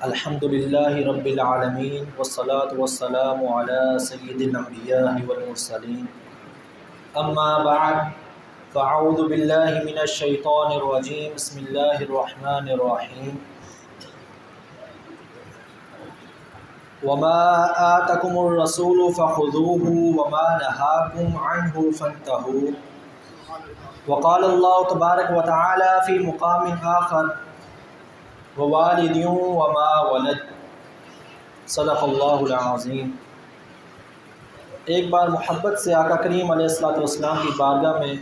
الحمدللہ رب العالمین والصلاة والسلام علی سید الانبیاء والمرسلین اما بعد فاعوذ باللہ من الشیطان الرجیم بسم اللہ الرحمن الرحیم وما آتکم الرسول فخذوه وما نہاکم عنہ فانتہوا وقال اللہ تبارک وتعالی فی مقام آخر ووالد وما ولد صدق اللہ العظیم۔ ایک بار محبت سے آقا کریم علیہ الصلوۃ والسلام کی بارگاہ میں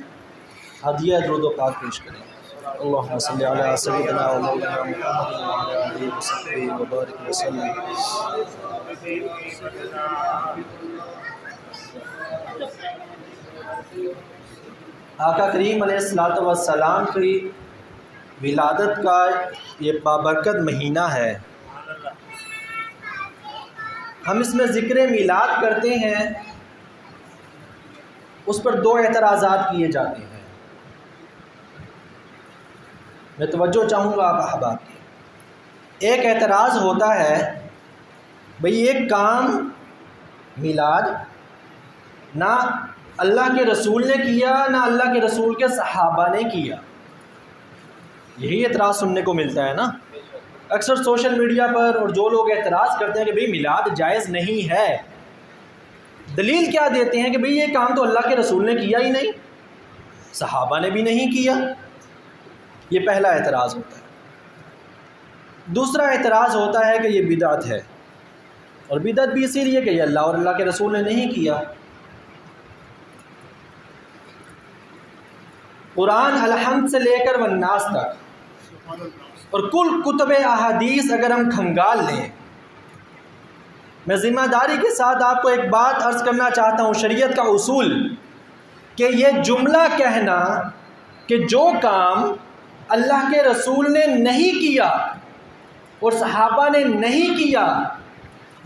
ہدیہ درود و پاک پیش کریں۔ اللہم صلی علی سیدنا و مولانا محمد وعلی آلہ وصحبہ وبارک وسلم۔ آقا کریم علیہ الصلوۃ والسلام کی ولادت کا یہ بابرکت مہینہ ہے۔ ہم اس میں ذکر میلاد کرتے ہیں، اس پر دو اعتراضات کیے جاتے ہیں۔ میں توجہ چاہوں گا آپ احباب کی۔ ایک اعتراض ہوتا ہے بھئی ایک کام میلاد نہ اللہ کے رسول نے کیا نہ اللہ کے رسول کے صحابہ نے کیا، یہی اعتراض سننے کو ملتا ہے نا اکثر سوشل میڈیا پر۔ اور جو لوگ اعتراض کرتے ہیں کہ بھئی میلاد جائز نہیں ہے، دلیل کیا دیتے ہیں کہ بھئی یہ کام تو اللہ کے رسول نے کیا ہی نہیں، صحابہ نے بھی نہیں کیا۔ یہ پہلا اعتراض ہوتا ہے۔ دوسرا اعتراض ہوتا ہے کہ یہ بدعت ہے، اور بدعت بھی اسی لیے کہ یہ اللہ اور اللہ کے رسول نے نہیں کیا۔ قرآن الحمد سے لے کر والناس تک اور کل کتب احادیث اگر ہم کھنگال لیں، میں ذمہ داری کے ساتھ آپ کو ایک بات عرض کرنا چاہتا ہوں، شریعت کا اصول کہ یہ جملہ کہنا کہ جو کام اللہ کے رسول نے نہیں کیا اور صحابہ نے نہیں کیا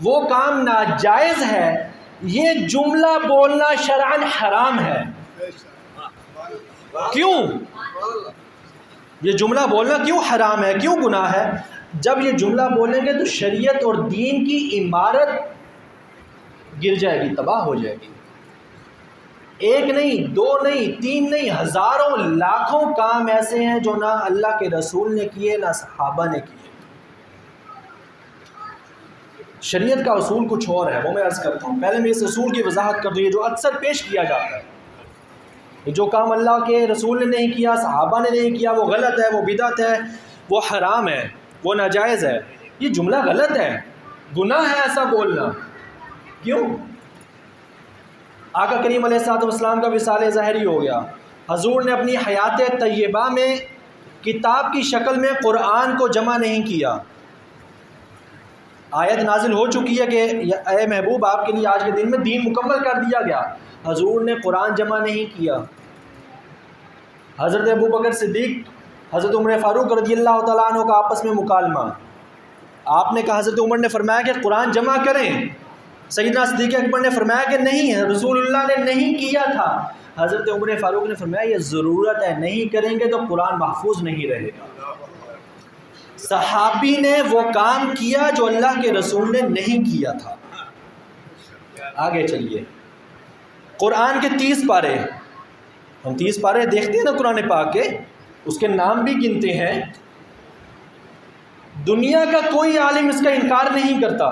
وہ کام ناجائز ہے، یہ جملہ بولنا شرعاً حرام ہے۔ کیوں یہ جملہ بولنا کیوں حرام ہے، کیوں گناہ ہے؟ جب یہ جملہ بولیں گے تو شریعت اور دین کی عمارت گر جائے گی، تباہ ہو جائے گی۔ ایک نہیں، دو نہیں، تین نہیں، ہزاروں لاکھوں کام ایسے ہیں جو نہ اللہ کے رسول نے کیے نہ صحابہ نے کیے۔ شریعت کا اصول کچھ اور ہے، وہ میں عرض کرتا ہوں۔ پہلے میں اس اصول کی وضاحت کر دوں، یہ جو اکثر پیش کیا جاتا ہے جو کام اللہ کے رسول نے نہیں کیا، صحابہ نے نہیں کیا، وہ غلط ہے، وہ بدعت ہے، وہ حرام ہے، وہ ناجائز ہے، یہ جملہ غلط ہے، گناہ ہے ایسا بولنا۔ کیوں؟ آقا کریم علیہ الصلوۃ والسلام کا وصال ظاہری ہو گیا، حضور نے اپنی حیات طیبہ میں کتاب کی شکل میں قرآن کو جمع نہیں کیا۔ آیت نازل ہو چکی ہے کہ اے محبوب آپ کے لیے آج کے دن میں دین مکمل کر دیا گیا، حضور نے قرآن جمع نہیں کیا۔ حضرت ابوبکر صدیق، حضرت عمر فاروق رضی اللہ تعالیٰ عنہ کا آپس میں مکالمہ، آپ نے کہا، حضرت عمر نے فرمایا کہ قرآن جمع کریں، سیدنا صدیق اکبر نے فرمایا کہ نہیں، رسول اللہ نے نہیں کیا تھا۔ حضرت عمر فاروق نے فرمایا یہ ضرورت ہے، نہیں کریں گے تو قرآن محفوظ نہیں رہے گا۔ صحابی نے وہ کام کیا جو اللہ کے رسول نے نہیں کیا تھا۔ آگے چلیے، قرآن کے 30 پارے، ہم 30 پارے دیکھتے ہیں نا قرآن پاک کے، اس کے نام بھی گنتے ہیں۔ دنیا کا کوئی عالم اس کا انکار نہیں کرتا۔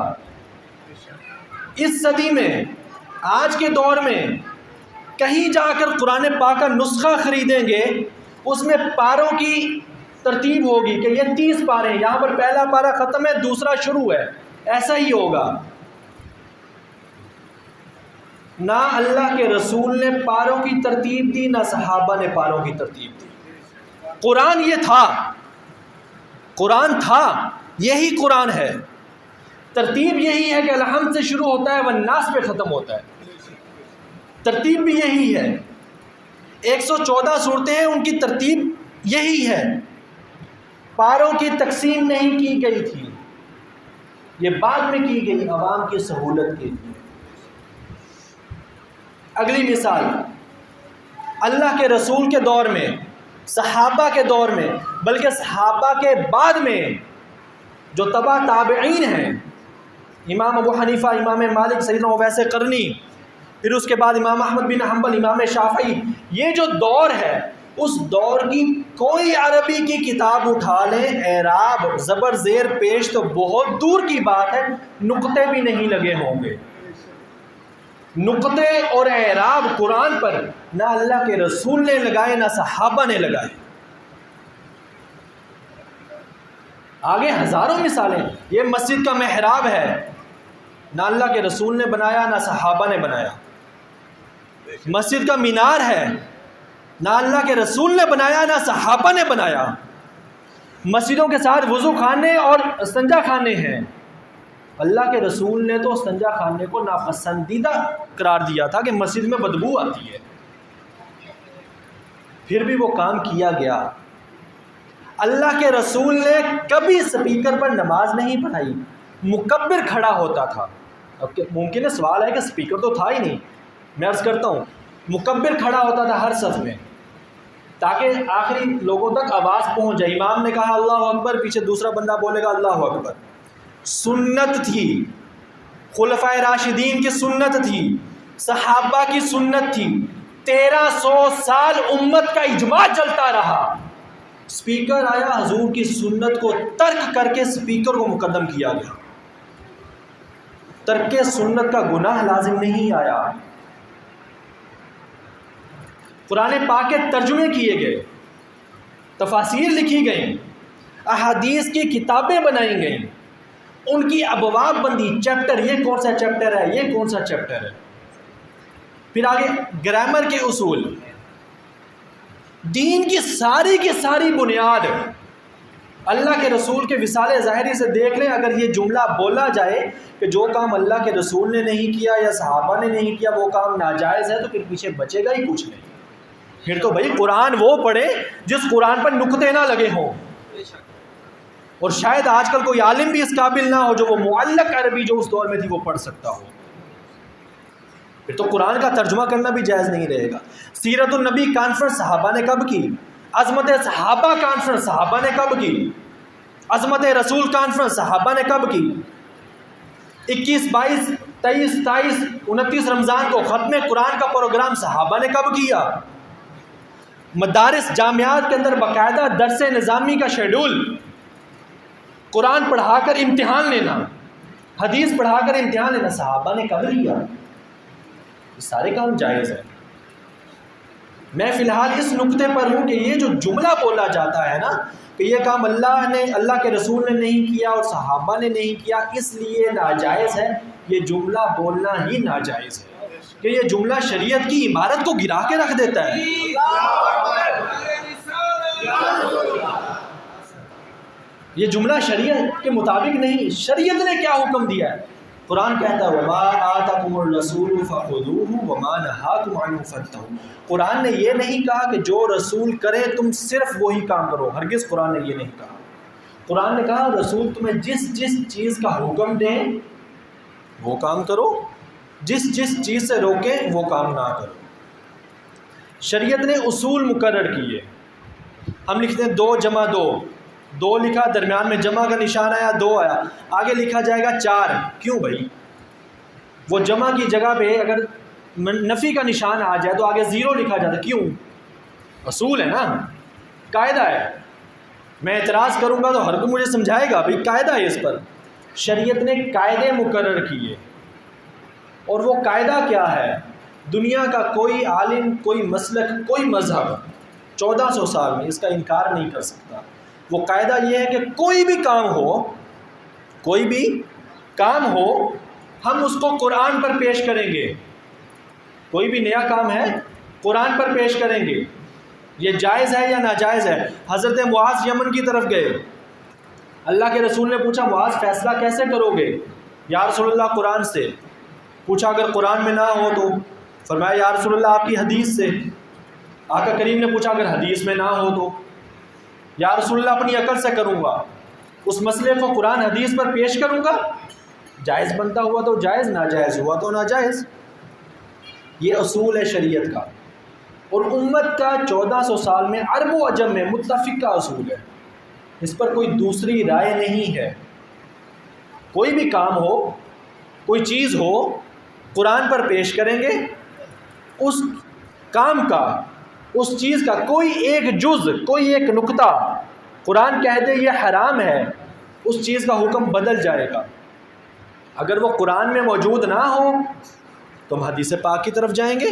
اس صدی میں، آج کے دور میں کہیں جا کر قرآن پاک کا نسخہ خریدیں گے، اس میں پاروں کی ترتیب ہوگی کہ یہ 30 پارے ہیں، یہاں پر پہلا پارا ختم ہے، دوسرا شروع ہے، ایسا ہی ہوگا۔ نہ اللہ کے رسول نے پاروں کی ترتیب دی، نہ صحابہ نے پاروں کی ترتیب دی۔ قرآن یہ تھا، قرآن تھا، یہی قرآن ہے۔ ترتیب یہی ہے کہ الحمد سے شروع ہوتا ہے والناس پہ ختم ہوتا ہے، ترتیب بھی یہی ہے۔ 114 صورتیں ہیں، ان کی ترتیب یہی ہے۔ پاروں کی تقسیم نہیں کی گئی تھی، یہ بعد میں کی گئی عوام کی سہولت کے لیے۔ اگلی مثال، اللہ کے رسول کے دور میں، صحابہ کے دور میں، بلکہ صحابہ کے بعد میں جو تبع تابعین ہیں، امام ابو حنیفہ، امام مالک، سیدنا اویس قرنی، پھر اس کے بعد امام احمد بن حنبل، امام شافعی، یہ جو دور ہے اس دور کی کوئی عربی کی کتاب اٹھا لیں، اعراب زبر زیر پیش تو بہت دور کی بات ہے، نقطے بھی نہیں لگے ہوں گے۔ نقطے اور اعراب قرآن پر نہ اللہ کے رسول نے لگائے، نہ صحابہ نے لگائے۔ آگے ہزاروں مثالیں، یہ مسجد کا محراب ہے، نہ اللہ کے رسول نے بنایا نہ صحابہ نے بنایا۔ مسجد کا مینار ہے، نہ اللہ کے رسول نے بنایا نہ صحابہ نے بنایا۔ مسجدوں کے ساتھ وضو خانے اور استنجا خانے ہیں، اللہ کے رسول نے تو استنجا خانے کو ناپسندیدہ قرار دیا تھا کہ مسجد میں بدبو آتی ہے، پھر بھی وہ کام کیا گیا۔ اللہ کے رسول نے کبھی سپیکر پر نماز نہیں پڑھائی، مکبر کھڑا ہوتا تھا۔ اب ممکن ہے سوال ہے کہ سپیکر تو تھا ہی نہیں، میں عرض کرتا ہوں مکبر کھڑا ہوتا تھا ہر صف میں تاکہ آخری لوگوں تک آواز پہنچ جائے۔ امام نے کہا اللہ اکبر، پیچھے دوسرا بندہ بولے گا اللہ اکبر۔ سنت تھی، خلفائے راشدین کی سنت تھی، صحابہ کی سنت تھی، 1300 سال امت کا اجماع چلتا رہا۔ سپیکر آیا، حضور کی سنت کو ترک کر کے سپیکر کو مقدم کیا گیا۔ ترک سنت کا گناہ لازم نہیں آیا۔ قرآن پاک کے ترجمے کیے گئے، تفاسیر لکھی گئیں، احادیث کی کتابیں بنائی گئیں، ان کی ابواب بندی، چیپٹر، یہ کون سا چیپٹر ہے، یہ کون سا چیپٹر ہے، پھر آگے گرامر کے اصول، دین کی ساری بنیاد۔ اللہ کے رسول کے وصال ظاہری سے دیکھ لیں، اگر یہ جملہ بولا جائے کہ جو کام اللہ کے رسول نے نہیں کیا یا صحابہ نے نہیں کیا وہ کام ناجائز ہے، تو پھر پیچھے بچے گا ہی کچھ نہیں۔ پھر تو بھائی قرآن وہ پڑھے جس قرآن پر نقطے نہ لگے ہوں، اور شاید آج کل کوئی عالم بھی اس قابل نہ ہو جو وہ معلق عربی جو اس دور میں تھی وہ پڑھ سکتا ہو، پھر تو قرآن کا ترجمہ کرنا بھی جائز نہیں رہے گا۔ سیرت النبی کانفرنس صحابہ نے کب کی؟ عظمت صحابہ کانفرنس صحابہ نے کب کی؟ عظمت رسول کانفرنس صحابہ نے کب کی؟ 21، 22، 23، 27، 29 رمضان کو ختم قرآن کا پروگرام صحابہ نے کب کیا؟ مدارس جامعات کے اندر باقاعدہ درس نظامی کا شیڈول، قرآن پڑھا کر امتحان لینا، حدیث پڑھا کر امتحان لینا، صحابہ نے کب لیا؟ یہ سارے کام جائز ہے۔ میں فی الحال اس نقطے پر ہوں کہ یہ جو جملہ بولا جاتا ہے نا کہ یہ کام اللہ کے رسول نے نہیں کیا اور صحابہ نے نہیں کیا اس لیے ناجائز ہے، یہ جملہ بولنا ہی ناجائز ہے کہ یہ جملہ شریعت کی عبارت کو گرا کے رکھ دیتا ہے۔ یہ جملہ شریعت کے مطابق نہیں، شریعت نے کیا حکم دیا ہے؟ قرآن کہتا ہے وَمَا آتَاكُمُ الرَّسُولُ فَخُذُوهُ وَمَا نَهَاكُمْ عَنْهُ فَانْتَهُوا۔ قرآن نے یہ نہیں کہا کہ جو رسول کرے تم صرف وہی کام کرو، ہرگز قرآن نے یہ نہیں کہا۔ قرآن نے کہا رسول تمہیں جس چیز کا حکم دیں وہ کام کرو، جس چیز سے روکیں وہ کام نہ کرو۔ شریعت نے اصول مقرر کیے، ہم لکھتے ہیں 2 + 2، 2 لکھا، درمیان میں جمع کا نشان آیا، 2 آیا، آگے لکھا جائے گا 4۔ کیوں بھائی؟ وہ جمع کی جگہ پہ اگر نفی کا نشان آ جائے تو آگے 0 لکھا جاتا، کیوں؟ اصول ہے نا، قاعدہ ہے۔ میں اعتراض کروں گا تو ہر کوئی مجھے سمجھائے گا بھائی قاعدہ ہے اس پر۔ شریعت نے قاعدے مقرر کیے، اور وہ قاعدہ کیا ہے؟ دنیا کا کوئی عالم، کوئی مسلک، کوئی مذہب 1400 سال میں اس کا انکار نہیں کر سکتا۔ وہ قاعدہ یہ ہے کہ کوئی بھی کام ہو ہم اس کو قرآن پر پیش کریں گے، کوئی بھی نیا کام ہے قرآن پر پیش کریں گے، یہ جائز ہے یا ناجائز ہے۔ حضرت معاذ یمن کی طرف گئے، اللہ کے رسول نے پوچھا معاذ فیصلہ کیسے کرو گے؟ یا رسول اللہ قرآن سے۔ پوچھا اگر قرآن میں نہ ہو تو؟ فرمایا یا رسول اللہ آپ کی حدیث سے۔ آقا کریم نے پوچھا اگر حدیث میں نہ ہو تو؟ یا رسول اللہ اپنی عقل سے کروں گا، اس مسئلے کو قرآن حدیث پر پیش کروں گا، جائز بنتا ہوا تو جائز، ناجائز ہوا تو ناجائز۔ یہ اصول ہے شریعت کا، اور امت کا 1400 سال میں عرب و عجم میں متفقہ اصول ہے، اس پر کوئی دوسری رائے نہیں ہے۔ کوئی بھی کام ہو، کوئی چیز ہو، قرآن پر پیش کریں گے، اس کام کا، اس چیز کا کوئی ایک جز، کوئی ایک نقطہ قرآن کہہ دے یہ حرام ہے، اس چیز کا حکم بدل جائے گا۔ اگر وہ قرآن میں موجود نہ ہو تو ہم حدیث پاک کی طرف جائیں گے،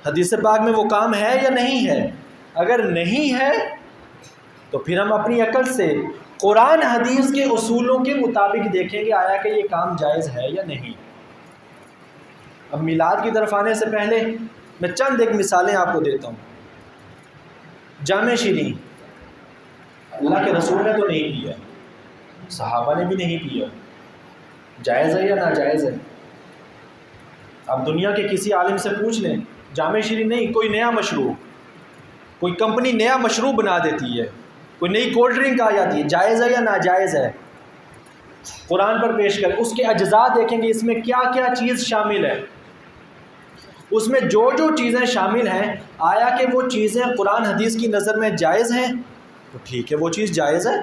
حدیث پاک میں وہ کام ہے یا نہیں ہے۔ اگر نہیں ہے تو پھر ہم اپنی عقل سے قرآن حدیث کے اصولوں کے مطابق دیکھیں گے آیا کہ یہ کام جائز ہے یا نہیں۔ اب میلاد کی طرف آنے سے پہلے میں چند ایک مثالیں آپ کو دیتا ہوں۔ جامع شیریں اللہ کے رسول نے تو نہیں پیا، صحابہ نے بھی نہیں پیا، جائز ہے یا ناجائز ہے؟ اب دنیا کے کسی عالم سے پوچھ لیں، جامع شیریں نہیں، کوئی نیا مشروب، کوئی کمپنی نیا مشروب بنا دیتی ہے، کوئی نئی کولڈ ڈرنک آ جاتی ہے، جائز ہے یا ناجائز ہے؟ قرآن پر پیش کریں، اس کے اجزاء دیکھیں گے اس میں کیا کیا چیز شامل ہے، اس میں جو جو چیزیں شامل ہیں آیا کہ وہ چیزیں قرآن حدیث کی نظر میں جائز ہیں تو ٹھیک ہے وہ چیز جائز ہے،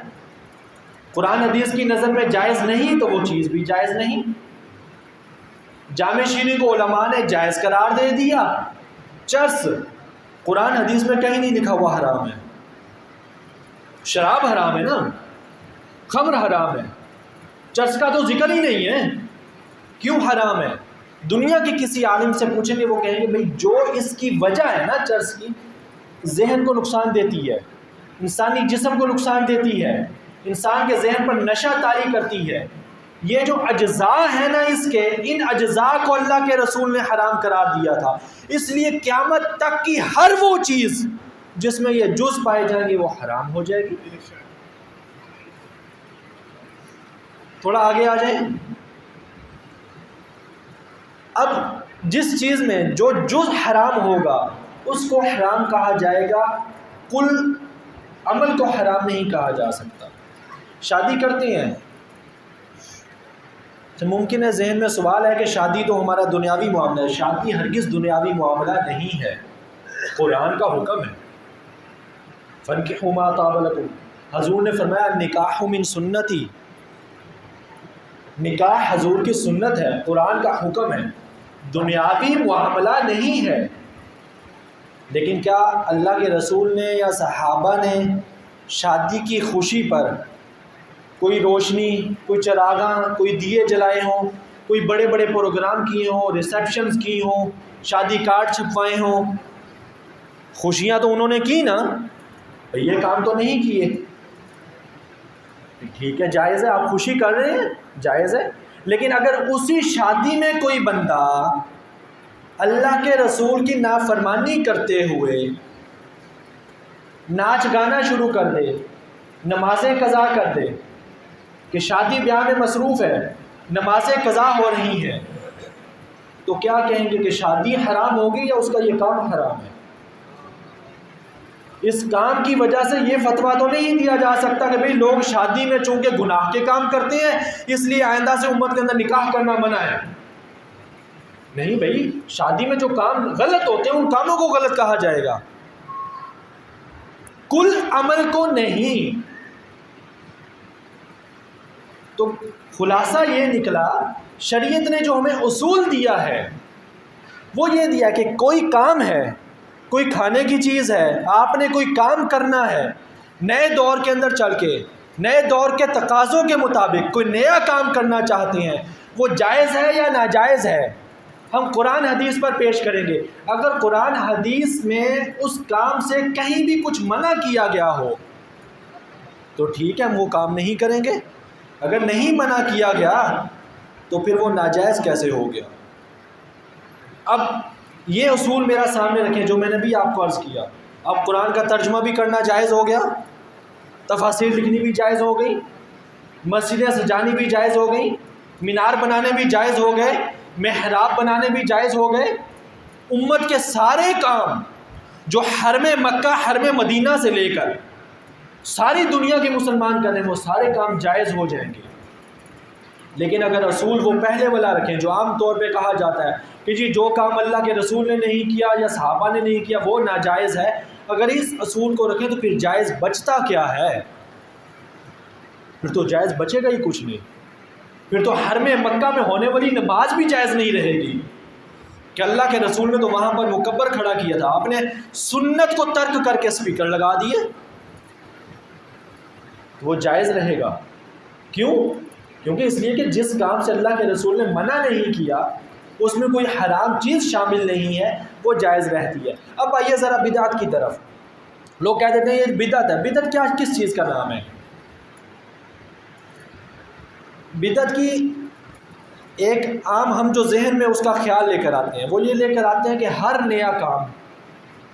قرآن حدیث کی نظر میں جائز نہیں تو وہ چیز بھی جائز نہیں۔ جامع شیریں کو علماء نے جائز قرار دے دیا، چرس قرآن حدیث میں کہیں نہیں لکھا ہوا حرام ہے، شراب حرام ہے نا، خمر حرام ہے، چرس کا تو ذکر ہی نہیں ہے، کیوں حرام ہے؟ دنیا کے کسی عالم سے پوچھیں گے وہ کہیں گے بھئی جو اس کی وجہ ہے نا چرس کی، ذہن کو نقصان دیتی ہے، انسانی جسم کو نقصان دیتی ہے، انسان کے ذہن پر نشہ طاری کرتی ہے، یہ جو اجزاء ہیں نا اس کے، ان اجزاء کو اللہ کے رسول نے حرام قرار دیا تھا، اس لیے قیامت تک کی ہر وہ چیز جس میں یہ جز پائے جائیں گے وہ حرام ہو جائے گی۔ تھوڑا آگے آ جائیں، اب جس چیز میں جو جز حرام ہوگا اس کو حرام کہا جائے گا، کل عمل کو حرام نہیں کہا جا سکتا۔ شادی کرتے ہیں تو ممکن ہے ذہن میں سوال ہے کہ شادی تو ہمارا دنیاوی معاملہ ہے، شادی ہرگز دنیاوی معاملہ نہیں ہے، قرآن کا حکم ہے، فَانكِحُوا مَا طَابَ لَكُمْ، حضور نے فرمایا نکاح من سنتی، نکاح حضور کی سنت ہے، قرآن کا حکم ہے، دنیاوی معاملہ نہیں ہے۔ لیکن کیا اللہ کے رسول نے یا صحابہ نے شادی کی خوشی پر کوئی روشنی، کوئی چراغاں، کوئی دیے جلائے ہوں، کوئی بڑے بڑے پروگرام کیے ہوں، ریسیپشنز کی ہوں، شادی کارڈ چھپوائے ہوں؟ خوشیاں تو انہوں نے کی نا، یہ کام تو نہیں کیے، ٹھیک ہے جائز ہے، آپ خوشی کر رہے ہیں جائز ہے، لیکن اگر اسی شادی میں کوئی بندہ اللہ کے رسول کی نافرمانی کرتے ہوئے ناچ گانا شروع کر دے، نمازیں قضا کر دے کہ شادی بیاہ میں مصروف ہے، نمازیں قضا ہو رہی ہیں، تو کیا کہیں گے کہ شادی حرام ہوگی یا اس کا یہ کام حرام ہے؟ اس کام کی وجہ سے یہ فتویٰ تو نہیں دیا جا سکتا کہ بھئی لوگ شادی میں چونکہ گناہ کے کام کرتے ہیں اس لیے آئندہ سے امت کے اندر نکاح کرنا منع ہے۔ نہیں بھئی، شادی میں جو کام غلط ہوتے ہیں ان کاموں کو غلط کہا جائے گا، کل عمل کو نہیں۔ تو خلاصہ یہ نکلا، شریعت نے جو ہمیں اصول دیا ہے وہ یہ دیا کہ کوئی کام ہے، کوئی کھانے کی چیز ہے، آپ نے کوئی کام کرنا ہے، نئے دور کے اندر چل کے، نئے دور کے تقاضوں کے مطابق کوئی نیا کام کرنا چاہتے ہیں، وہ جائز ہے یا ناجائز ہے، ہم قرآن حدیث پر پیش کریں گے۔ اگر قرآن حدیث میں اس کام سے کہیں بھی کچھ منع کیا گیا ہو تو ٹھیک ہے ہم وہ کام نہیں کریں گے، اگر نہیں منع کیا گیا تو پھر وہ ناجائز کیسے ہو گیا؟ اب یہ اصول میرا سامنے رکھیں جو میں نے بھی آپ کو عرض کیا، اب قرآن کا ترجمہ بھی کرنا جائز ہو گیا، تفاسیر لکھنی بھی جائز ہو گئی، مسجدیں سجانی بھی جائز ہو گئی، مینار بنانے بھی جائز ہو گئے، محراب بنانے بھی جائز ہو گئے، امت کے سارے کام جو حرم مکہ حرم مدینہ سے لے کر ساری دنیا کے مسلمان کر رہے ہیں وہ سارے کام جائز ہو جائیں گے۔ لیکن اگر رسول وہ پہلے والا رکھیں جو عام طور پہ کہا جاتا ہے کہ جی جو کام اللہ کے رسول نے نہیں کیا یا صحابہ نے نہیں کیا وہ ناجائز ہے، اگر اس اصول کو رکھیں تو پھر جائز بچتا کیا ہے؟ پھر تو جائز بچے گا ہی کچھ نہیں۔ پھر تو حرم مکہ میں ہونے والی نماز بھی جائز نہیں رہے گی کہ اللہ کے رسول نے تو وہاں پر مکبر کھڑا کیا تھا، آپ نے سنت کو ترک کر کے سپیکر لگا دیے، وہ جائز رہے گا۔ کیوں؟ کیونکہ اس لیے کہ جس کام سے اللہ کے رسول نے منع نہیں کیا اس میں کوئی حرام چیز شامل نہیں ہے، وہ جائز رہتی ہے۔ اب آئیے ذرا بدعت کی طرف۔ لوگ کہہ دیتے ہیں یہ بدعت ہے۔ بدعت کیا، کس چیز کا نام ہے؟ بدعت کی ایک عام ہم جو ذہن میں اس کا خیال لے کر آتے ہیں وہ یہ لے کر آتے ہیں کہ ہر نیا کام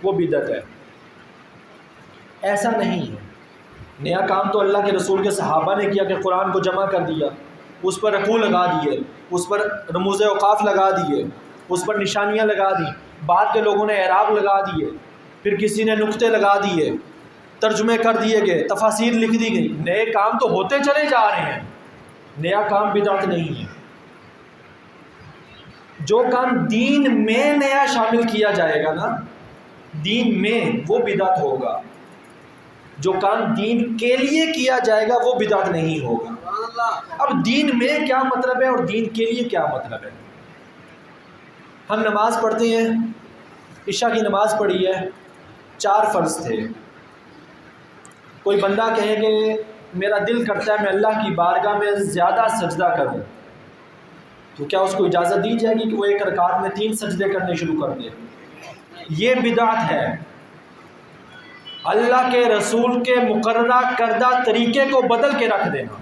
وہ بدعت ہے۔ ایسا نہیں ہے۔ نیا کام تو اللہ کے رسول کے صحابہ نے کیا کہ قرآن کو جمع کر دیا، اس پر رکوع لگا دیے، اس پر رموز اوقاف لگا دیے، اس پر نشانیاں لگا دی، بعد کے لوگوں نے اعراب لگا دیے، پھر کسی نے نقطے لگا دیے، ترجمے کر دیے گئے، تفاسیر لکھ دی گئی۔ نئے کام تو ہوتے چلے جا رہے ہیں، نیا کام بدعت نہیں ہے۔ جو کام دین میں نیا شامل کیا جائے گا نا، دین میں، وہ بدعت ہوگا۔ جو کام دین کے لیے کیا جائے گا وہ بدعت نہیں ہوگا۔ اب دین میں کیا مطلب ہے اور دین کے لیے کیا مطلب ہے؟ ہم نماز پڑھتے ہیں، عشاء کی نماز پڑھی ہے، 4 فرض تھے۔ کوئی بندہ کہے کہ میرا دل کرتا ہے میں اللہ کی بارگاہ میں زیادہ سجدہ کروں، تو کیا اس کو اجازت دی جائے گی کہ وہ ایک رکعت میں 3 سجدے کرنے شروع کر دے؟ یہ بدعت ہے۔ اللہ کے رسول کے مقررہ کردہ طریقے کو بدل کے رکھ دینا۔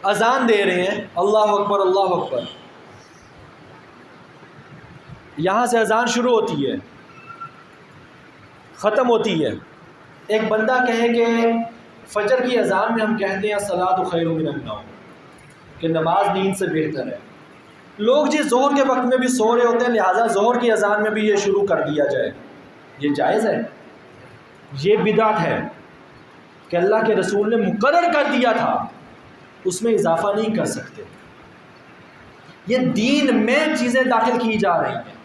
اذان دے رہے ہیں، اللہ اکبر اللہ اکبر، یہاں سے اذان شروع ہوتی ہے، ختم ہوتی ہے۔ ایک بندہ کہے کہ فجر کی اذان میں ہم کہتے ہیں الصلاۃ خیر من النوم، کہ نماز نیند سے بہتر ہے۔ لوگ جی ظہر کے وقت میں بھی سو رہے ہوتے ہیں، لہٰذا ظہر کی اذان میں بھی یہ شروع کر دیا جائے، یہ جائز ہے؟ یہ بدعت ہے کہ اللہ کے رسول نے مقرر کر دیا تھا، اس میں اضافہ نہیں کر سکتے۔ یہ دین میں چیزیں داخل کی جا رہی ہیں۔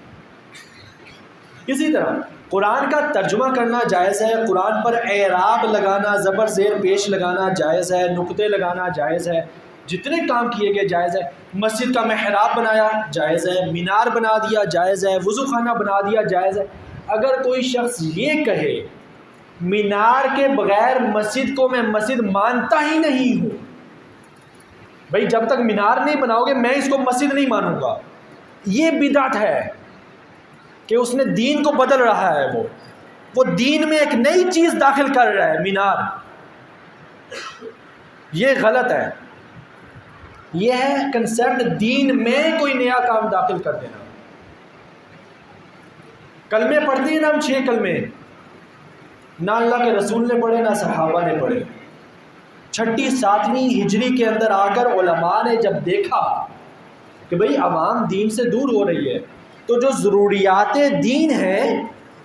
اسی طرح قرآن کا ترجمہ کرنا جائز ہے، قرآن پر اعراب لگانا، زبر زیر پیش لگانا جائز ہے، نقطے لگانا جائز ہے، جتنے کام کیے گئے جائز ہے۔ مسجد کا محراب بنایا جائز ہے، مینار بنا دیا جائز ہے، وضو خانہ بنا دیا جائز ہے۔ اگر کوئی شخص یہ کہے مینار کے بغیر مسجد کو میں مسجد مانتا ہی نہیں ہوں، بھائی جب تک مینار نہیں بناؤ گے میں اس کو مسجد نہیں مانوں گا، یہ بدعت ہے کہ اس نے دین کو بدل رہا ہے۔ وہ دین میں ایک نئی چیز داخل کر رہا ہے، مینار۔ یہ غلط ہے۔ یہ ہے کنسیپٹ دین میں کوئی نیا کام داخل کر دینا۔ کلمے پڑھتے ہیں نا ہم 6 کلمے، نہ اللہ کے رسول نے پڑھے نہ صحابہ نے پڑھے۔ 6ٹی 7ویں ہجری کے اندر آ کر علماء نے جب دیکھا کہ بھئی عوام دین سے دور ہو رہی ہے، تو جو ضروریات دین ہیں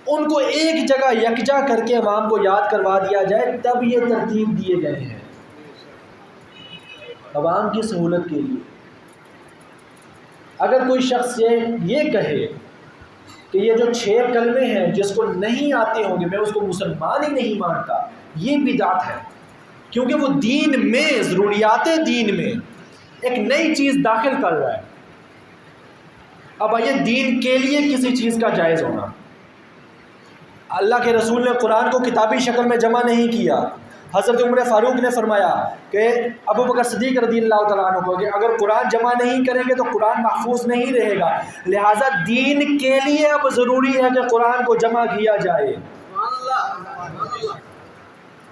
ان کو ایک جگہ یکجا کر کے عوام کو یاد کروا دیا جائے، تب یہ ترتیب دیے گئے ہیں عوام کی سہولت کے لیے۔ اگر کوئی شخص یہ کہے کہ یہ جو 6 کلمے ہیں جس کو نہیں آتے ہوں گے میں اس کو مسلمان ہی نہیں مانتا، یہ بدعت ہے، کیونکہ وہ دین میں، ضروریات دین میں ایک نئی چیز داخل کر رہا ہے۔ اب آئیے دین کے لیے کسی چیز کا جائز ہونا۔ اللہ کے رسول نے قرآن کو کتابی شکل میں جمع نہیں کیا۔ حضرت عمر فاروق نے فرمایا کہ ابو بکر صدیق رضی اللہ تعالیٰ عنہ کو کہ اگر قرآن جمع نہیں کریں گے تو قرآن محفوظ نہیں رہے گا، لہٰذا دین کے لیے اب ضروری ہے کہ قرآن کو جمع کیا جائے۔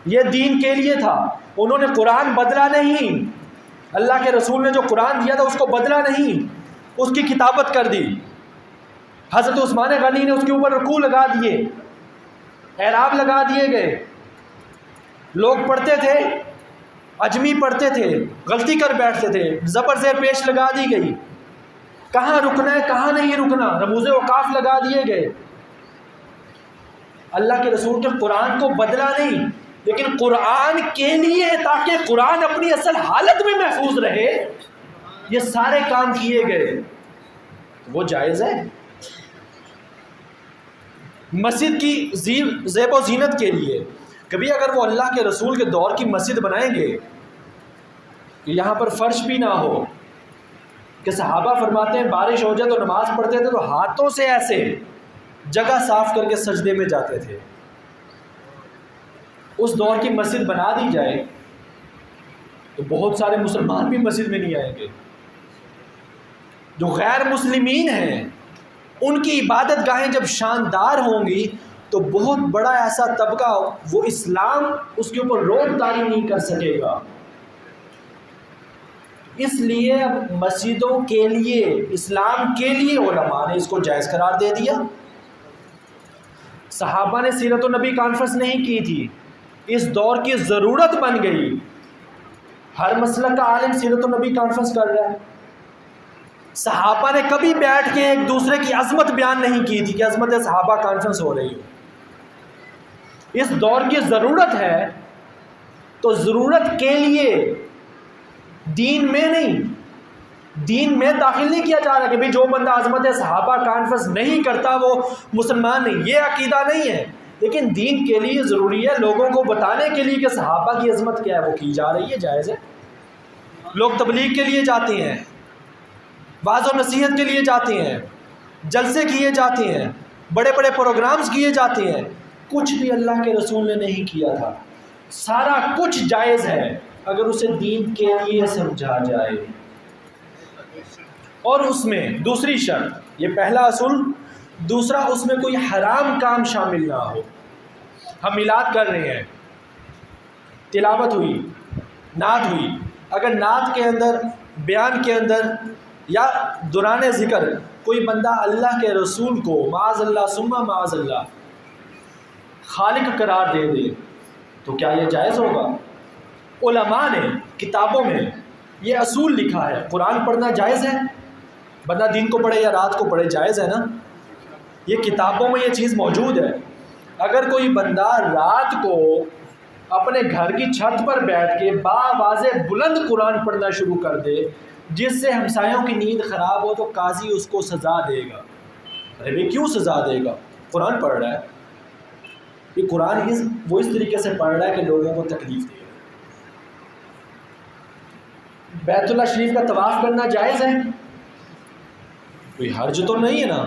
یہ دین کے لیے تھا، انہوں نے قرآن بدلا نہیں، اللہ کے رسول نے جو قرآن دیا تھا اس کو بدلا نہیں، اس کی کتابت کر دی۔ حضرت عثمان غنی نے اس کے اوپر رکوع لگا دیے، اعراب لگا دیے گئے۔ لوگ پڑھتے تھے، اجمی پڑھتے تھے، غلطی کر بیٹھتے تھے، زبر زیر پیش لگا دی گئی، کہاں رکنا ہے کہاں نہیں رکنا، رموز اوقاف لگا دیے گئے۔ اللہ کے رسول کے قرآن کو بدلا نہیں، لیکن قرآن کے لیے تاکہ قرآن اپنی اصل حالت میں محفوظ رہے یہ سارے کام کیے گئے، وہ جائز ہے۔ مسجد کی زیب و زینت کے لیے کبھی اگر وہ اللہ کے رسول کے دور کی مسجد بنائیں گے کہ یہاں پر فرش بھی نہ ہو، کہ صحابہ فرماتے ہیں بارش ہو جائے تو نماز پڑھتے تھے تو ہاتھوں سے ایسے جگہ صاف کر کے سجدے میں جاتے تھے۔ اس دور کی مسجد بنا دی جائے تو بہت سارے مسلمان بھی مسجد میں نہیں آئیں گے۔ جو غیر مسلمین ہیں ان کی عبادت گاہیں جب شاندار ہوں گی تو بہت بڑا ایسا طبقہ وہ اسلام اس کے اوپر روک داری نہیں کر سکے گا۔ اس لیے اب مسجدوں کے لیے، اسلام کے لیے علماء نے اس کو جائز قرار دے دیا۔ صحابہ نے سیرت النبی کانفرنس نہیں کی تھی، اس دور کی ضرورت بن گئی۔ ہر مسلک کا عالم سیرت النبی کانفرنس کر رہا ہے۔ صحابہ نے کبھی بیٹھ کے ایک دوسرے کی عظمت بیان نہیں کی تھی کہ عظمت صحابہ کانفرنس ہو رہی ہو۔ اس دور کی ضرورت ہے تو ضرورت کے لیے دین میں نہیں، دین میں داخل نہیں کیا جا رہا کہ بھئی جو بندہ عظمت صحابہ کانفرنس نہیں کرتا وہ مسلمان نہیں، یہ عقیدہ نہیں ہے، لیکن دین کے لیے ضروری ہے لوگوں کو بتانے کے لیے کہ صحابہ کی عظمت کیا ہے، وہ کی جا رہی ہے، جائز ہے۔ لوگ تبلیغ کے لیے جاتے ہیں، واعظ و نصیحت کے لیے جاتے ہیں، جلسے کیے جاتے ہیں، بڑے بڑے پروگرامز کیے جاتے ہیں، کچھ بھی اللہ کے رسول نے نہیں کیا تھا۔ سارا کچھ جائز ہے اگر اسے دین کے لیے سمجھا جائے۔ اور اس میں دوسری شرط، یہ پہلا اصول، دوسرا اس میں کوئی حرام کام شامل نہ ہو۔ ہم میلاد کر رہے ہیں، تلاوت ہوئی، نعت ہوئی، اگر نعت کے اندر، بیان کے اندر یا دوران ذکر کوئی بندہ اللہ کے رسول کو معاذ اللہ ثم معاذ اللہ خالق قرار دے دے تو کیا یہ جائز ہوگا؟ علماء نے کتابوں میں یہ اصول لکھا ہے۔ قرآن پڑھنا جائز ہے، بندہ دن کو پڑھے یا رات کو پڑھے، جائز ہے نا، یہ کتابوں میں یہ چیز موجود ہے۔ اگر کوئی بندہ رات کو اپنے گھر کی چھت پر بیٹھ کے باآواز بلند قرآن پڑھنا شروع کر دے جس سے ہمسایوں کی نیند خراب ہو تو قاضی اس کو سزا دے گا۔ ارے بھائی کیوں سزا دے گا؟ قرآن پڑھ رہا ہے، یہ قرآن وہ اس طریقے سے پڑھ رہا ہے کہ لوگوں کو تکلیف دے گا۔ بیت اللہ شریف کا طواف کرنا جائز ہے، کوئی حرج تو نہیں ہے نا،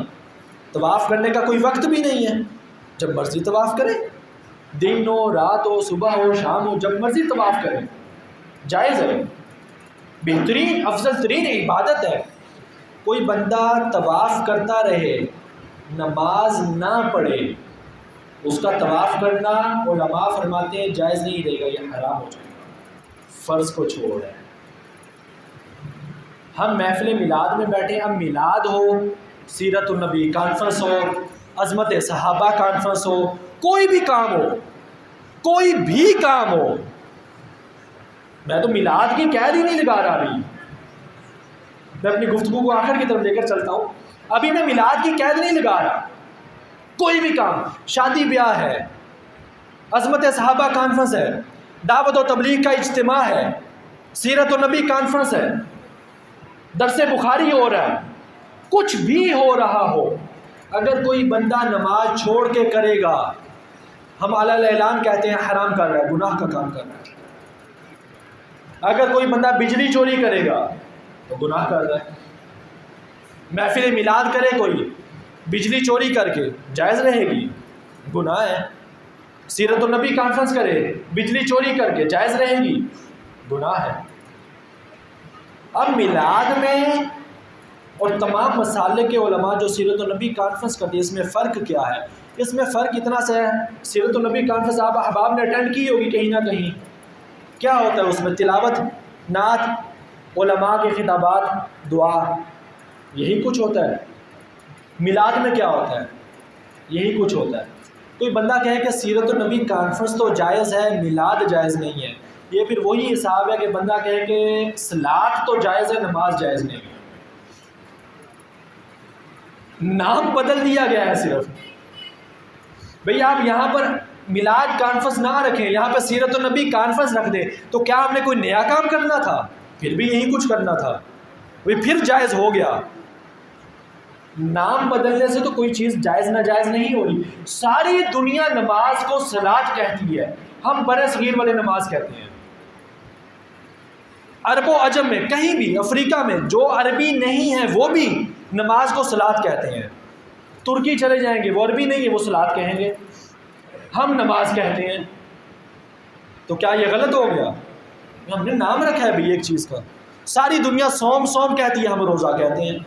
طواف کرنے کا کوئی وقت بھی نہیں ہے، جب مرضی طواف کرے، دن ہو، رات ہو، صبح ہو، شام ہو، جب مرضی طواف کرے، جائز ہے، بہترین افضل ترین عبادت ہے۔ کوئی بندہ طواف کرتا رہے نماز نہ پڑھے، اس کا طواف کرنا علماء فرماتے ہیں جائز نہیں رہے گا، یہ حرام ہو جائے گا، فرض کو چھوڑ ہے۔ ہم محفل میلاد میں بیٹھے، ہم میلاد ہو، سیرت النبی کانفرنس ہو، عظمت صحابہ کانفرنس ہو، کوئی بھی کام ہو، کوئی بھی کام ہو، میں تو میلاد کی قید ہی نہیں لگا رہا، ابھی میں اپنی گفتگو کو آخر کی طرف لے کر چلتا ہوں، ابھی میں میلاد کی قید نہیں لگا رہا، کوئی بھی کام، شادی بیاہ ہے، عظمت صحابہ کانفرنس ہے، دعوت و تبلیغ کا اجتماع ہے، سیرت النبی کانفرنس ہے، درس بخاری ہو رہا ہے، کچھ بھی ہو رہا ہو، اگر کوئی بندہ نماز چھوڑ کے کرے گا، ہم علی الاعلان کہتے ہیں حرام کر رہا ہے، گناہ کا کام کر رہا ہے۔ اگر کوئی بندہ بجلی چوری کرے گا تو گناہ کر رہا ہے۔ محفل میلاد کرے کوئی بجلی چوری کر کے، جائز رہے گی؟ گناہ ہے۔ سیرت النبی کانفرنس کرے بجلی چوری کر کے، جائز رہے گی؟ گناہ ہے۔ اب میلاد میں اور تمام مسالک کے علماء جو سیرت النبی کانفرنس کرتے ہیں، اس میں فرق کیا ہے؟ اس میں فرق اتنا سا ہے، سیرت النبی کانفرنس آپ احباب نے اٹینڈ کی ہوگی کہیں نہ کہیں، کیا ہوتا ہے اس میں؟ تلاوت، نعت، علماء کے خطابات، دعا، یہی کچھ ہوتا ہے۔ میلاد میں کیا ہوتا ہے؟ یہی کچھ ہوتا ہے۔ کوئی بندہ کہے کہ سیرت النبی کانفرنس تو جائز ہے، میلاد جائز نہیں ہے، یہ پھر وہی حساب ہے کہ بندہ کہے کہ صلاۃ تو جائز ہے، نماز جائز نہیں ہے۔ نام بدل دیا گیا ہے صرف، بھئی آپ یہاں پر میلاد کانفرنس نہ رکھیں، یہاں پہ سیرت النبی کانفرنس رکھ دیں، تو کیا ہم نے کوئی نیا کام کرنا تھا؟ پھر بھی یہی کچھ کرنا تھا، پھر جائز ہو گیا۔ نام بدلنے سے تو کوئی چیز جائز ناجائز نہیں ہو رہی۔ ساری دنیا نماز کو صلاۃ کہتی ہے، ہم برصغیر والے نماز کہتے ہیں۔ عرب و عجم میں کہیں بھی، افریقہ میں جو عربی نہیں ہے وہ بھی نماز کو صلاۃ کہتے ہیں. ترکی چلے جائیں گے، وہ عربی نہیں ہے، وہ صلاۃ کہیں گے. ہم نماز کہتے ہیں. تو کیا یہ غلط ہو گیا؟ ہم نے نام رکھا ہے بھی ایک چیز کا. ساری دنیا سوم سوم کہتی ہے، ہم روزہ کہتے ہیں.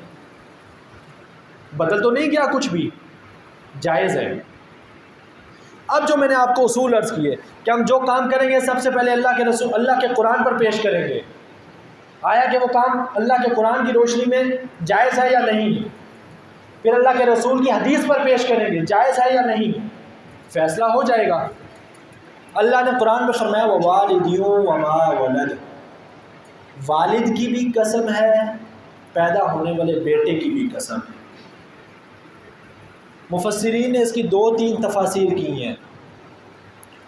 بدل تو نہیں گیا کچھ بھی، جائز ہے. اب جو میں نے آپ کو اصول عرض کیے کہ ہم جو کام کریں گے سب سے پہلے اللہ کے رسول، اللہ کے قرآن پر پیش کریں گے. آیا کہ وہ کام اللہ کے قرآن کی روشنی میں جائز ہے یا نہیں. پھر اللہ کے رسول کی حدیث پر پیش کریں گے، جائز ہے یا نہیں. فیصلہ ہو جائے گا. اللہ نے قرآن میں فرمایا ووالدیوں وما ولد، والد کی بھی قسم ہے، پیدا ہونے والے بیٹے کی بھی قسم ہے. مفسرین نے اس کی 2-3 تفاسیر کی ہیں.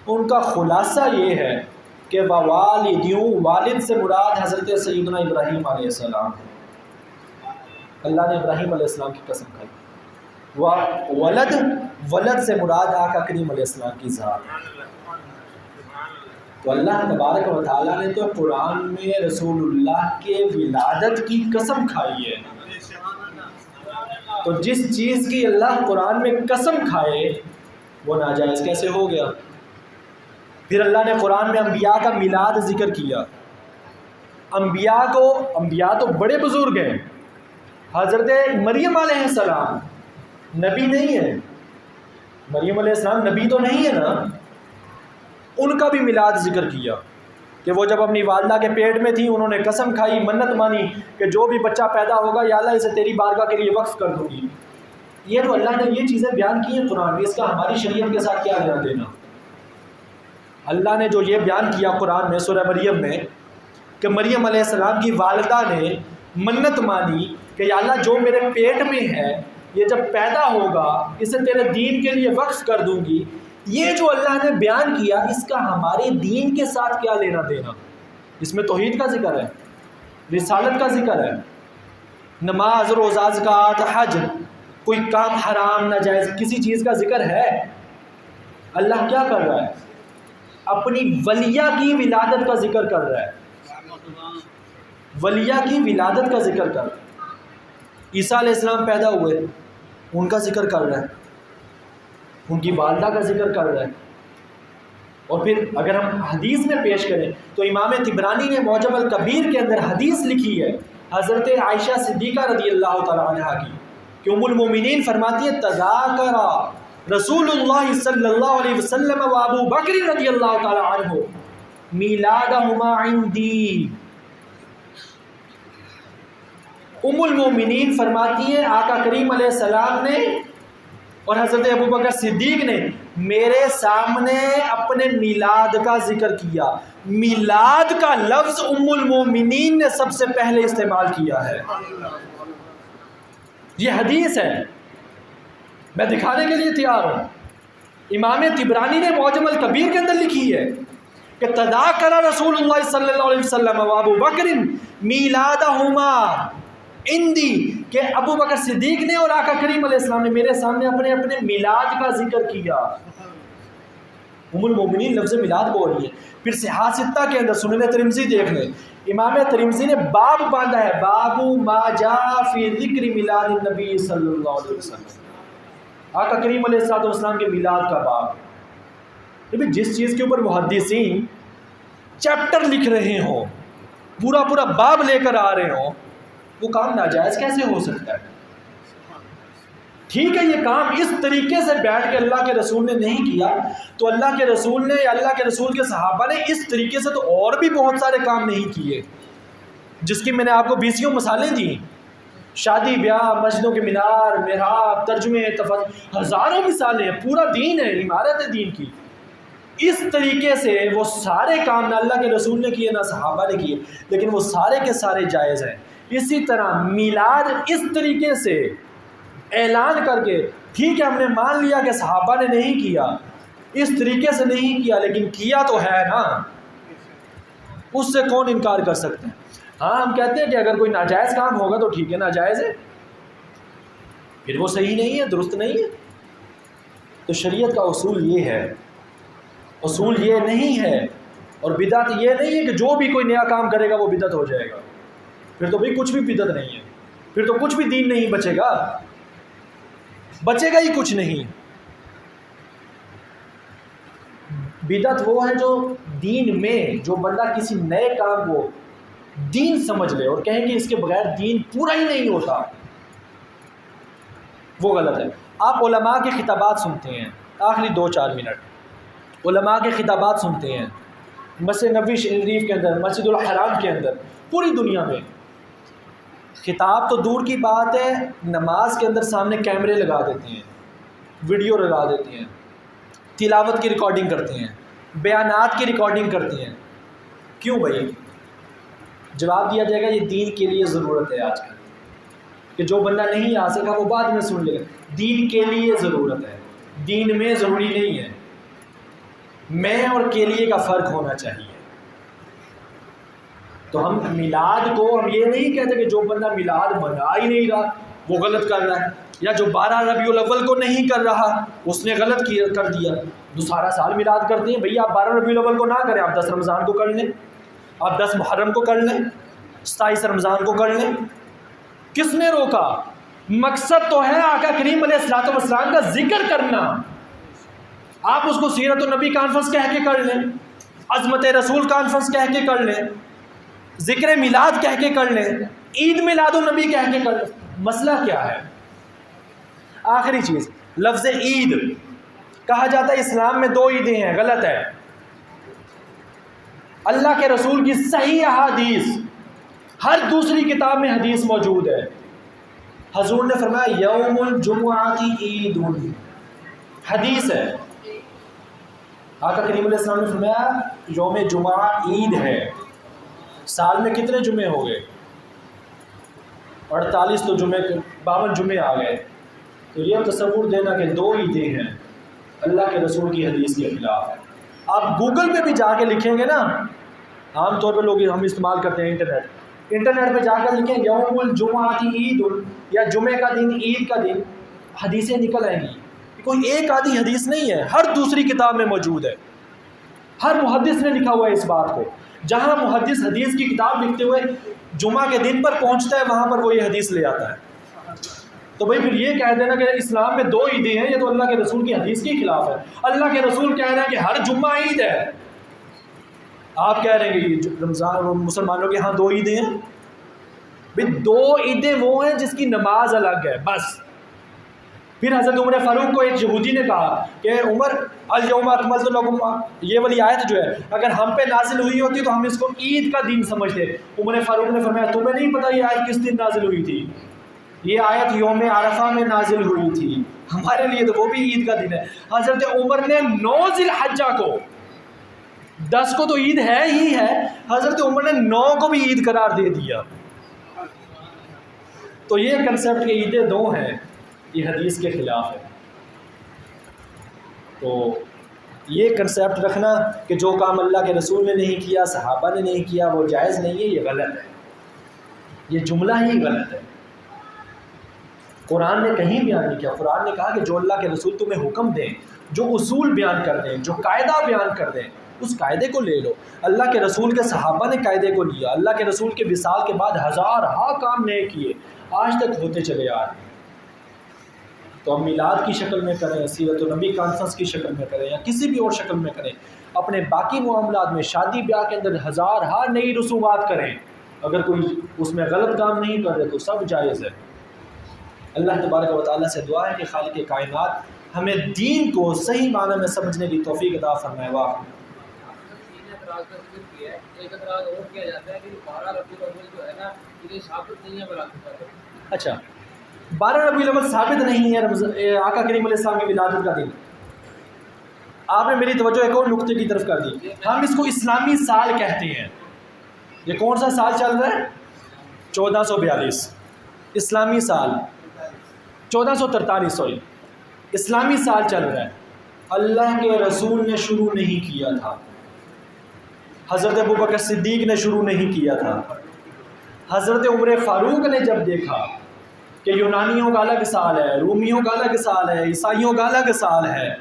ان کا خلاصہ یہ ہے کہ ووالدیوں، والد سے مراد حضرت سیدنا ابراہیم علیہ السلام. اللہ نے ابراہیم علیہ السلام کی قسم کھائی. ولد، ولد سے مراد آقا کریم علیہ السلام کی ذات. تو اللہ تبارک و تعالیٰ نے تو قرآن میں رسول اللہ کے ولادت کی قسم کھائی ہے. تو جس چیز کی اللہ قرآن میں قسم کھائے وہ ناجائز کیسے ہو گیا؟ پھر اللہ نے قرآن میں انبیاء کا میلاد ذکر کیا. انبیاء تو بڑے بزرگ ہیں. حضرت مریم علیہ السلام نبی نہیں ہے. مریم علیہ السلام نبی تو نہیں ہے نا. ان کا بھی میلاد ذکر کیا کہ وہ جب اپنی والدہ کے پیٹ میں تھی انہوں نے قسم کھائی، منت مانی کہ جو بھی بچہ پیدا ہوگا یا اللہ اسے تیری بارگاہ کے لیے وقف کر دوں گی. یہ تو اللہ نے یہ چیزیں بیان کی ہیں قرآن میں، اس کا ہماری شریعت کے ساتھ کیا لینا دینا؟ اللہ نے جو یہ بیان کیا قرآن میں سورہ مریم میں کہ مریم علیہ السلام کی والدہ نے منت مانی کہ یا اللہ جو میرے پیٹ میں ہے یہ جب پیدا ہوگا اسے تیرے دین کے لیے وقف کر دوں گی. یہ جو اللہ نے بیان کیا اس کا ہمارے دین کے ساتھ کیا لینا دینا؟ اس میں توحید کا ذکر ہے، رسالت کا ذکر ہے، نماز، روزہ، زکوٰۃ، حج، کوئی کام حرام ناجائز کسی چیز کا ذکر ہے؟ اللہ کیا کر رہا ہے؟ اپنی ولیہ کی ولادت کا ذکر کر رہا ہے. ولیہ کی ولادت کا ذکر کر رہا ہے. عیسیٰ علیہ السلام پیدا ہوئے، ان کا ذکر کر رہا ہے، ان کی والدہ کا ذکر کر رہا ہے. اور پھر اگر ہم حدیث میں پیش کریں تو امام طبرانی نے معجم الکبیر کے اندر حدیث لکھی ہے حضرت عائشہ صدیقہ رضی اللہ تعالی عنہا کی کہ ام المومنین فرماتی ہے تذاکر رسول اللہ صلی اللہ علیہ وسلم و ابو بکر رضی اللہ تعالی عنہ میلادہما عندی. ام المومنین فرماتی ہے آقا کریم علیہ السلام نے اور حضرت ابو بکر صدیق نے میرے سامنے اپنے میلاد کا ذکر کیا. میلاد کا لفظ ام المومنین نے سب سے پہلے استعمال کیا ہے. یہ حدیث ہے، میں دکھانے کے لیے تیار ہوں. امام طبرانی نے معجم الکبیر کے اندر لکھی ہے کہ تذاکر رسول اللہ صلی اللہ علیہ وسلم و ابو بکر میلادہما عندی، کہ ابو بکر صدیق نے اور آقا کریم علیہ السلام نے میرے سامنے اپنے اپنے میلاد کا ذکر کیا. ام المومنین لفظ میلاد بول رہی ہے. پھر صحاح ستہ کے اندر سنن ترمذی دیکھ لیں، امام ترمذی نے باب باندھا ہے باب ما جاء فی ذکر میلاد النبی صلی اللہ علیہ وسلم، آقا کریم علیہ السلام کے میلاد کا باب. جس چیز کے اوپر محدثین چیپٹر لکھ رہے ہوں، پورا باب لے کر آ رہے ہوں، وہ کام ناجائز کیسے ہو سکتا ہے؟ ٹھیک ہے یہ کام اس طریقے سے بیٹھ کے اللہ کے رسول نے نہیں کیا تو اللہ کے رسول نے یا اللہ کے رسول کے صحابہ نے اس طریقے سے تو اور بھی بہت سارے کام نہیں کیے، جس کی میں نے آپ کو 20 مثالیں دی. شادی بیاہ، مسجدوں کے مینار، محراب، ترجمے، ہزاروں مثالیں، پورا دین ہے، عمارت ہے دین کی. اس طریقے سے وہ سارے کام نہ اللہ کے رسول نے کیے نہ صحابہ نے کیے، لیکن وہ سارے کے سارے جائز ہیں. اسی طرح میلاد اس طریقے سے اعلان کر کے ٹھیک ہے ہم نے مان لیا کہ صحابہ نے نہیں کیا، اس طریقے سے نہیں کیا لیکن کیا تو ہے نا، اس سے کون انکار کر سکتے ہیں؟ ہاں ہم کہتے ہیں کہ اگر کوئی ناجائز کام ہوگا تو ٹھیک ہے ناجائز ہے، پھر وہ صحیح نہیں ہے، درست نہیں ہے. تو شریعت کا اصول یہ ہے، اصول یہ نہیں ہے اور بدعت یہ نہیں ہے کہ جو بھی کوئی نیا کام کرے گا وہ بدعت ہو جائے گا، پھر تو بھائی کچھ بھی بدعت نہیں ہے، پھر تو کچھ بھی دین نہیں بچے گا، بچے گا ہی کچھ نہیں۔ بدعت وہ ہے جو دین میں، جو بندہ کسی نئے کام کو دین سمجھ لے اور کہیں کہ اس کے بغیر دین پورا ہی نہیں ہوتا، وہ غلط ہے۔ آپ علماء کے خطابات سنتے ہیں، آخری 2-4 منٹ علماء کے خطابات سنتے ہیں، مسجد نبوی شریف کے اندر، مسجد الحرام کے اندر، پوری دنیا میں خطاب تو دور کی بات ہے، نماز کے اندر سامنے کیمرے لگا دیتے ہیں، ویڈیو لگا دیتے ہیں، تلاوت کی ریکارڈنگ کرتے ہیں، بیانات کی ریکارڈنگ کرتے ہیں۔ کیوں بھائی؟ جواب دیا جائے گا یہ دین کے لیے ضرورت ہے آج کل، کہ جو بندہ نہیں آ سکا وہ بعد میں سن لے گا، دین کے لیے ضرورت ہے، دین میں ضروری نہیں ہے، میں اور کے لیے کا فرق ہونا چاہیے۔ تو ہم میلاد کو ہم یہ نہیں کہتے کہ جو بندہ میلاد منا ہی نہیں رہا وہ غلط کر رہا ہے، یا جو 12 ربیع الاول کو نہیں کر رہا اس نے غلط کر دیا۔ جو سارا سال میلاد کرتے ہیں، بھئی آپ 12 ربیع الاول کو نہ کریں، آپ 10 رمضان کو کر لیں، آپ 10 محرم کو کر لیں، 27 رمضان کو کر لیں۔ کس نے روکا؟ مقصد تو ہے آقا کریم علیہ الصلوۃ والسلام کا ذکر کرنا، آپ اس کو سیرت النبی کانفرنس کہہ کے کر لیں، عظمت رسول کانفرنس کہہ کے کر لیں، ذکر میلاد کہہ کے کر لیں، عید میلاد النبی کہہ کے کر لیں، مسئلہ کیا ہے؟ آخری چیز، لفظ عید کہا جاتا ہے اسلام میں 2 عیدیں ہیں، غلط ہے۔ اللہ کے رسول کی صحیح احادیث، ہر دوسری کتاب میں حدیث موجود ہے، حضور نے فرمایا یوم الجمعہ عید، حدیث ہے، آقا کریم علیہ السلام نے فرمایا یوم جمعہ عید ہے۔ سال میں کتنے جمعے ہو گئے؟ 48 تو جمعے، 52 جمعے آ گئے۔ تو یہ تصور دینا کہ 2 عیدیں ہیں اللہ کے رسول کی حدیث کے خلاف ہے۔ آپ گوگل پہ بھی جا کے لکھیں گے نا، عام طور پہ لوگ ہم استعمال کرتے ہیں انٹرنیٹ پہ جا کر لکھیں یوم الجمعہ عید یا جمعے کا دن، عید کا دن، حدیثیں نکل آئیں گی۔ کوئی ایک آدھی حدیث نہیں ہے، ہر دوسری کتاب میں موجود ہے، ہر محدث نے لکھا ہوا ہے اس بات کو۔ جہاں محدث حدیث کی کتاب لکھتے ہوئے جمعہ کے دن پر پہنچتا ہے وہاں پر وہ یہ حدیث لے آتا ہے۔ تو بھائی پھر یہ کہہ دینا کہ اسلام میں 2 عیدیں ہیں، یہ تو اللہ کے رسول کی حدیث کے خلاف ہے۔ اللہ کے رسول کہہ رہے ہیں کہ ہر جمعہ عید ہے، آپ کہہ رہے ہیں کہ یہ رمضان مسلمانوں کے ہاں 2 عیدیں ہیں۔ بھائی 2 عیدیں وہ ہیں جس کی نماز الگ ہے بس۔ پھر حضرت عمر فاروق کو ایک یہودی نے کہا کہ عمر الیوم اکملت لکم، یہ والی آیت جو ہے اگر ہم پہ نازل ہوئی ہوتی تو ہم اس کو عید کا دن سمجھتے۔ عمر فاروق نے فرمایا تمہیں نہیں پتہ یہ آیت کس دن نازل ہوئی تھی؟ یہ آیت یوم عرفہ میں نازل ہوئی تھی، ہمارے لیے تو وہ بھی عید کا دن ہے۔ حضرت عمر نے 9 ذی الحجہ کو، 10 کو تو عید ہے ہی ہے، حضرت عمر نے 9 کو بھی عید قرار دے دیا۔ تو یہ کنسیپٹ کہ عیدیں 2 ہیں یہ حدیث کے خلاف ہے۔ تو یہ کنسیپٹ رکھنا کہ جو کام اللہ کے رسول نے نہیں کیا، صحابہ نے نہیں کیا، وہ جائز نہیں ہے، یہ غلط ہے، یہ جملہ ہی غلط ہے۔ قرآن نے کہیں بیان نہیں کیا، قرآن نے کہا کہ جو اللہ کے رسول تمہیں حکم دیں، جو اصول بیان کر دیں، جو قاعدہ بیان کر دیں، اس قاعدے کو لے لو۔ اللہ کے رسول کے صحابہ نے قاعدے کو لیا، اللہ کے رسول کے وصال کے بعد ہزارہا کام نئے کیے، آج تک ہوتے چلے آ رہے ہیں۔ تو ہم میلاد کی شکل میں کریں، سیرت النبی کانفرنس کی شکل میں کریں، یا کسی بھی اور شکل میں کریں، اپنے باقی معاملات میں شادی بیاہ کے اندر ہزارہا نئی رسومات کریں، اگر کوئی اس میں غلط کام نہیں کر رہے تو سب جائز ہے۔ اللہ تبارک و تعالیٰ سے دعا ہے کہ خالق کائنات ہمیں دین کو صحیح معنی میں سمجھنے کی توفیق عطا فرمائے۔ ایک اعتراض اور کیا جاتا ہے کہ 12 ربیع الاول جو ہے نا یہ ثابت نہیں ہے براہ۔ اچھا، 12 ربیع الاول ثابت نہیں ہے آقا کریم علیہ السلام کی ولادت کا دن۔ آپ نے میری توجہ ایک اور نقطے کی طرف کر دی، ہم اس کو اسلامی سال کہتے ہیں۔ یہ کون سا سال چل رہا ہے؟ 1442 اسلامی سال، 1443 سوری اسلامی سال چل رہا ہے۔ اللہ کے رسول نے شروع نہیں کیا تھا، حضرت ابوبکر صدیق نے شروع نہیں کیا تھا، حضرت عمر فاروق نے جب دیکھا کہ یونانیوں کا الگ سال ہے، رومیوں کا الگ سال ہے، عیسائیوں کا الگ سال ہے،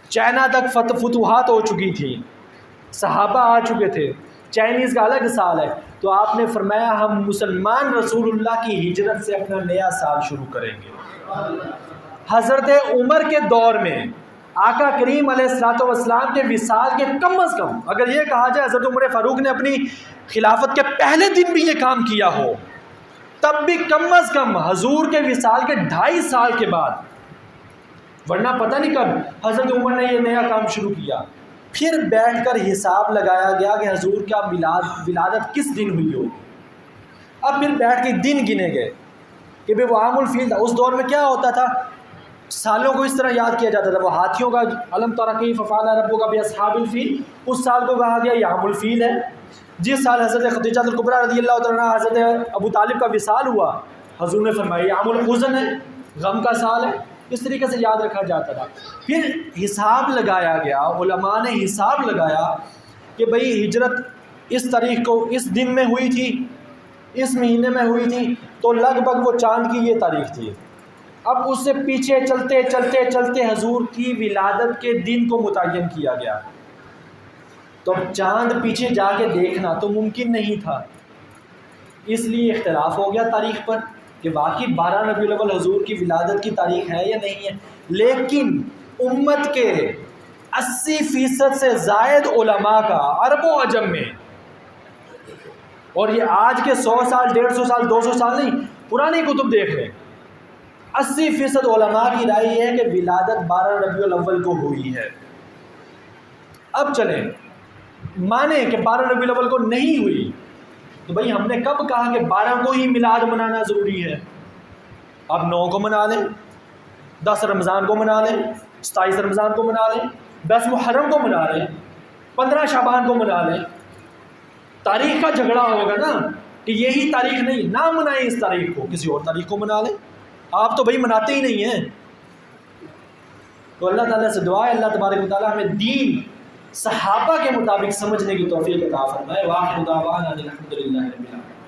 چائنا تک فتوحات ہو چکی تھی، صحابہ آ چکے تھے، چائنیز کا الگ سال ہے، تو آپ نے فرمایا ہم مسلمان رسول اللہ کی ہجرت سے اپنا نیا سال شروع کریں گے۔ حضرت عمر کے دور میں آقا کریم علیہ الصلوۃ والسلام کے وصال کے کم از کم اگر یہ کہا جائے حضرت عمر فاروق نے اپنی خلافت کے پہلے دن بھی یہ کام کیا ہو، تب بھی کم از کم حضور کے وصال کے 2.5 سال کے بعد، ورنہ پتہ نہیں کب حضرت عمر نے یہ نیا کام شروع کیا۔ پھر بیٹھ کر حساب لگایا گیا کہ حضور کا ولادت کس دن ہوئی ہوگی۔ اب پھر بیٹھ کے دن گنے گئے کہ بھئی وہ عام الفیل تھا، اس دور میں کیا ہوتا تھا، سالوں کو اس طرح یاد کیا جاتا تھا، وہ ہاتھیوں کا علم ترقی ففعل ربک باصحاب الفیل، اس سال کو کہا گیا یہ عام الفیل ہے۔ جس سال حضرت خدیجہ الکبریٰ رضی اللہ تعالیٰ عنہ حضرت ابو طالب کا وصال ہوا، حضور نے فرمایا یہ عام الحزن ہے، غم کا سال ہے، اس طریقے سے یاد رکھا جاتا تھا۔ پھر حساب لگایا گیا، علماء نے حساب لگایا کہ بھئی ہجرت اس تاریخ کو اس دن میں ہوئی تھی، اس مہینے میں ہوئی تھی، تو لگ بھگ وہ چاند کی یہ تاریخ تھی۔ اب اس سے پیچھے چلتے چلتے چلتے حضور کی ولادت کے دن کو متعین کیا گیا، تو اب چاند پیچھے جا کے دیکھنا تو ممکن نہیں تھا، اس لیے اختلاف ہو گیا تاریخ پر کہ واقعی 12 ربیع الاول حضور کی ولادت کی تاریخ ہے یا نہیں ہے۔ لیکن امت کے 80% سے زائد علماء کا عرب و عجم میں، اور یہ آج کے 100 سال 150 سال 200 سال نہیں، پرانی کتب دیکھ لیں، 80% علماء کی رائے یہ ہے کہ ولادت 12 ربیع الاول کو ہوئی ہے۔ اب چلیں مانیں کہ 12 ربیع الاول کو نہیں ہوئی، تو بھئی ہم نے کب کہا کہ 12 کو ہی میلاد منانا ضروری ہے؟ اب 9 کو منا لیں، 10 رمضان کو منا لیں، 27 رمضان کو منا لیں، 10 محرم کو منا لیں، 15 شعبان کو منا لیں۔ تاریخ کا جھگڑا ہوگا نا کہ یہی تاریخ نہیں، نہ منائیں اس تاریخ کو، کسی اور تاریخ کو منا لیں، آپ تو بھئی مناتے ہی نہیں ہیں۔ تو اللہ تعالیٰ سے دعا ہے اللہ تبارک و تعالیٰ ہمیں دین صحابہ کے مطابق سمجھنے کی توفیق عطا فرمائے۔ وآخر دعوانا الحمد للہ رب العالمین۔